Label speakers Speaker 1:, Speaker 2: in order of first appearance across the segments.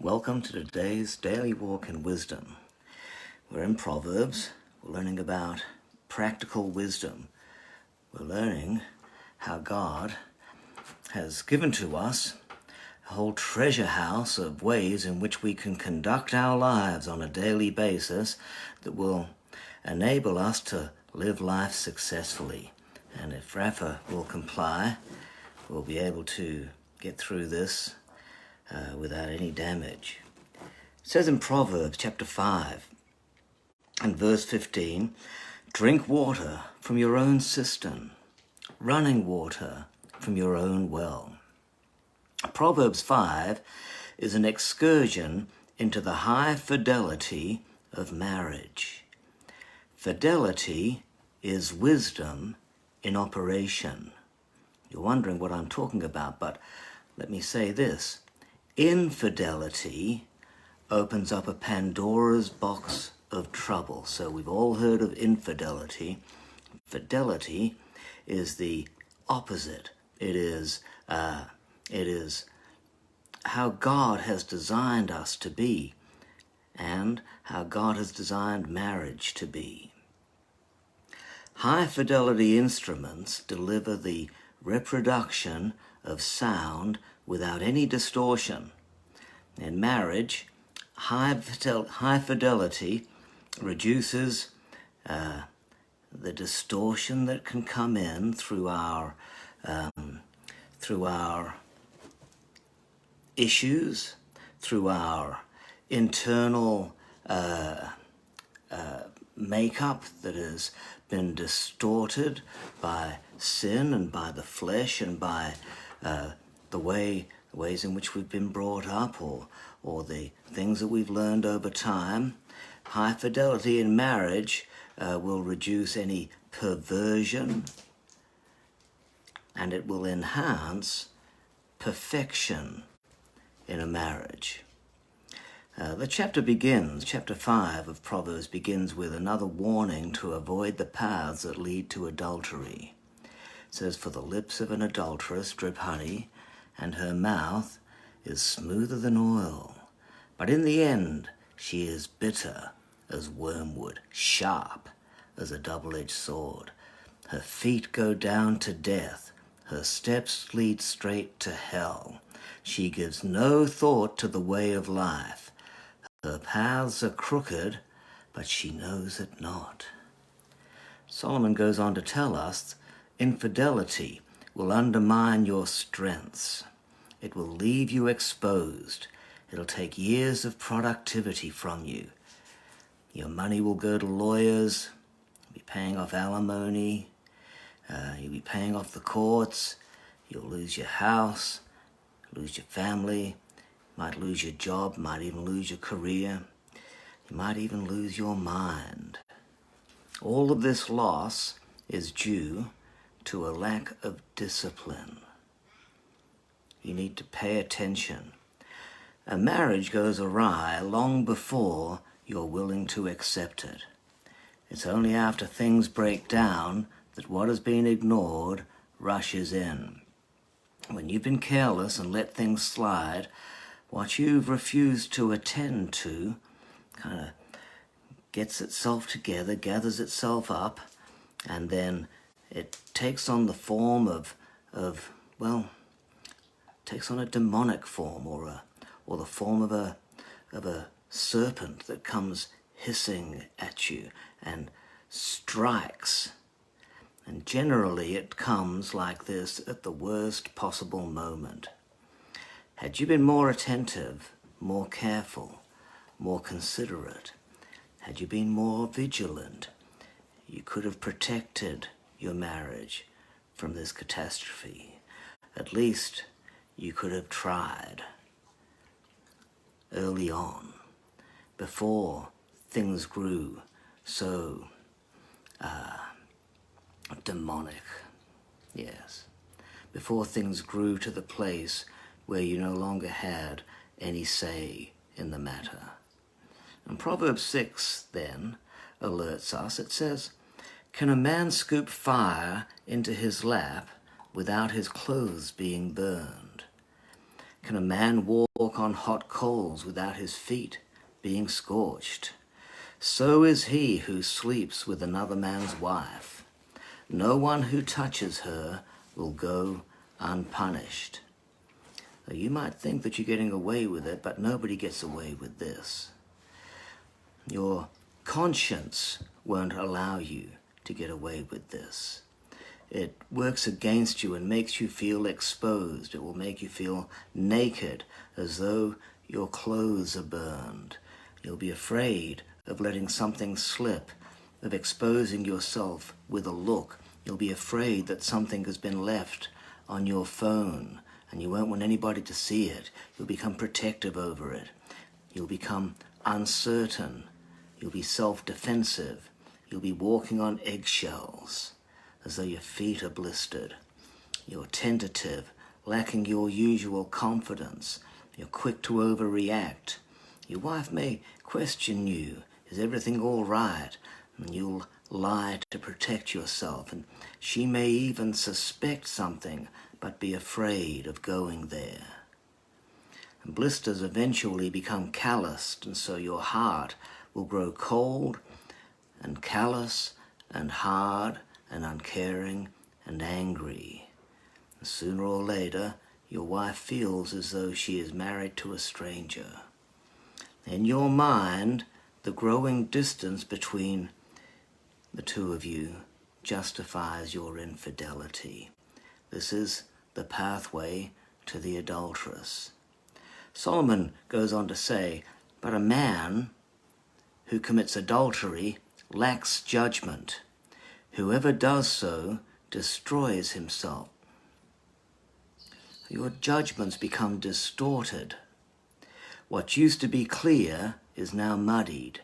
Speaker 1: Welcome to today's Daily Walk in Wisdom. We're in Proverbs. We're learning about practical wisdom. We're learning how God has given to us a whole treasure house of ways in which we can conduct our lives on a daily basis that will enable us to live life successfully. And if Rafa will comply, we'll be able to get through this without any damage. It says in Proverbs chapter 5 and verse 15, drink water from your own cistern, running water from your own well. Proverbs 5 is an excursion into the high fidelity of marriage. Fidelity is wisdom in operation. You're wondering what I'm talking about, but let me say this. Infidelity opens up a Pandora's box of trouble. So we've all heard of infidelity. Fidelity is the opposite. It is how God has designed us to be and how God has designed marriage to be. High fidelity instruments deliver the reproduction of sound without any distortion. In marriage, high fidelity reduces the distortion that can come in through our issues, through our internal makeup that has been distorted by sin and by the flesh and by the ways in which we've been brought up or the things that we've learned over time. High fidelity in marriage will reduce any perversion, and it will enhance perfection in a marriage. The chapter 5 of Proverbs begins with another warning to avoid the paths that lead to adultery. It says, for the lips of an adulteress drip honey, and her mouth is smoother than oil. But in the end, she is bitter as wormwood, sharp as a double-edged sword. Her feet go down to death. Her steps lead straight to hell. She gives no thought to the way of life. Her paths are crooked, but she knows it not. Solomon goes on to tell us, infidelity will undermine your strengths. It will leave you exposed. It'll take years of productivity from you. Your money will go to lawyers. You'll be paying off alimony. You'll be paying off the courts. You'll lose your house, lose your family. You might lose your job, might even lose your career. You might even lose your mind. All of this loss is due to a lack of discipline. You need to pay attention. A marriage goes awry long before you're willing to accept it. It's only after things break down that what has been ignored rushes in. When you've been careless and let things slide, what you've refused to attend to kind of gets itself together, gathers itself up, and then it takes on the form takes on a demonic form or the form of a serpent that comes hissing at you and strikes. And generally it comes like this at the worst possible moment. Had you been more attentive, more careful, more considerate, had you been more vigilant, you could have protected your marriage from this catastrophe. At least you could have tried early on, before things grew so demonic. Yes. Before things grew to the place where you no longer had any say in the matter. And Proverbs 6 then alerts us. It says, can a man scoop fire into his lap without his clothes being burned? Can a man walk on hot coals without his feet being scorched? So is he who sleeps with another man's wife. No one who touches her will go unpunished. Now, you might think that you're getting away with it, but nobody gets away with this. Your conscience won't allow you to get away with this. It works against you and makes you feel exposed. It will make you feel naked, as though your clothes are burned. You'll be afraid of letting something slip, of exposing yourself with a look. You'll be afraid that something has been left on your phone and you won't want anybody to see it. You'll become protective over it. You'll become uncertain. You'll be self-defensive. You'll be walking on eggshells, as though your feet are blistered. You're tentative, lacking your usual confidence. You're quick to overreact. Your wife may question you, is everything all right? And you'll lie to protect yourself, and she may even suspect something, but be afraid of going there. And blisters eventually become calloused, and so your heart will grow cold and callous and hard and uncaring and angry. And sooner or later, your wife feels as though she is married to a stranger. In your mind, the growing distance between the two of you justifies your infidelity. This is the pathway to the adulteress. Solomon goes on to say, but a man who commits adultery lacks judgment. Whoever does so destroys himself. Your judgments become distorted. What used to be clear is now muddied.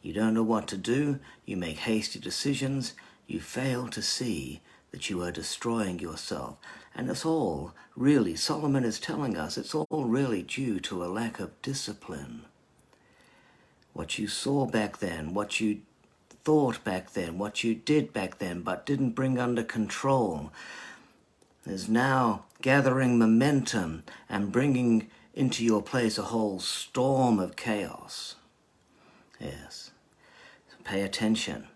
Speaker 1: You don't know what to do, you make hasty decisions, you fail to see that you are destroying yourself. And it's all really, Solomon is telling us, it's all really due to a lack of discipline. What you saw back then, what you thought back then, what you did back then, but didn't bring under control, is now gathering momentum and bringing into your place a whole storm of chaos. Yes. So pay attention.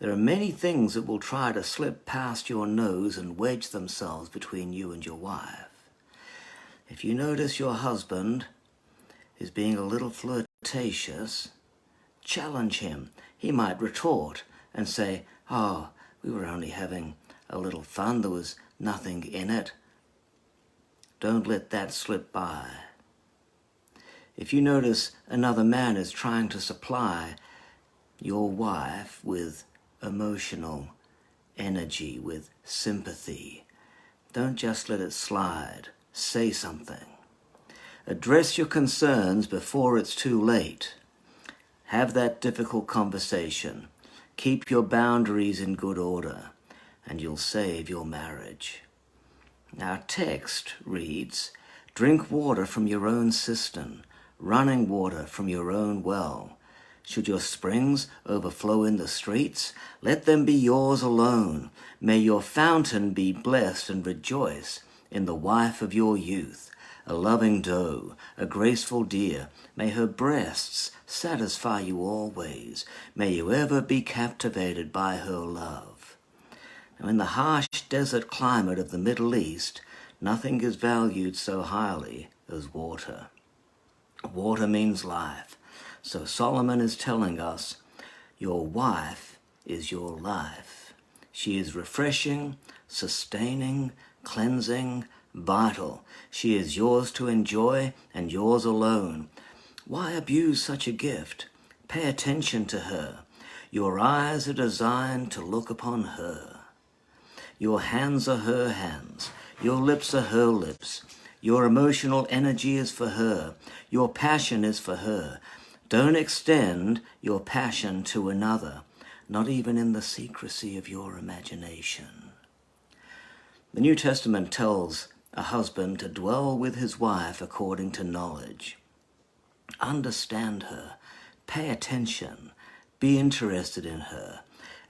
Speaker 1: There are many things that will try to slip past your nose and wedge themselves between you and your wife. If you notice your husband is being a little flirtatious, challenge him. He might retort and say, oh, we were only having a little fun. There was nothing in it. Don't let that slip by. If you notice another man is trying to supply your wife with emotional energy, with sympathy, don't just let it slide. Say something. Address your concerns before it's too late. Have that difficult conversation. Keep your boundaries in good order, and you'll save your marriage. Our text reads, drink water from your own cistern, running water from your own well. Should your springs overflow in the streets, let them be yours alone. May your fountain be blessed and rejoice in the wife of your youth, a loving doe, a graceful deer. May her breasts satisfy you always. May you ever be captivated by her love. Now, in the harsh desert climate of the Middle East, nothing is valued so highly as water. Water means life. So Solomon is telling us, your wife is your life. She is refreshing, sustaining, cleansing, vital. She is yours to enjoy and yours alone. Why abuse such a gift? Pay attention to her. Your eyes are designed to look upon her. Your hands are her hands. Your lips are her lips. Your emotional energy is for her. Your passion is for her. Don't extend your passion to another, not even in the secrecy of your imagination. The New Testament tells a husband to dwell with his wife according to knowledge. Understand her, pay attention, be interested in her,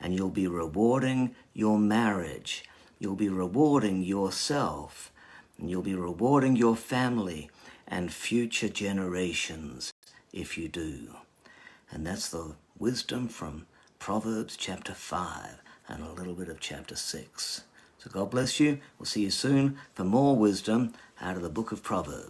Speaker 1: and you'll be rewarding your marriage. You'll be rewarding yourself, And you'll be rewarding your family and future generations if you do. And that's the wisdom from Proverbs chapter 5 and a little bit of chapter 6. So God bless you. We'll see you soon for more wisdom out of the book of Proverbs.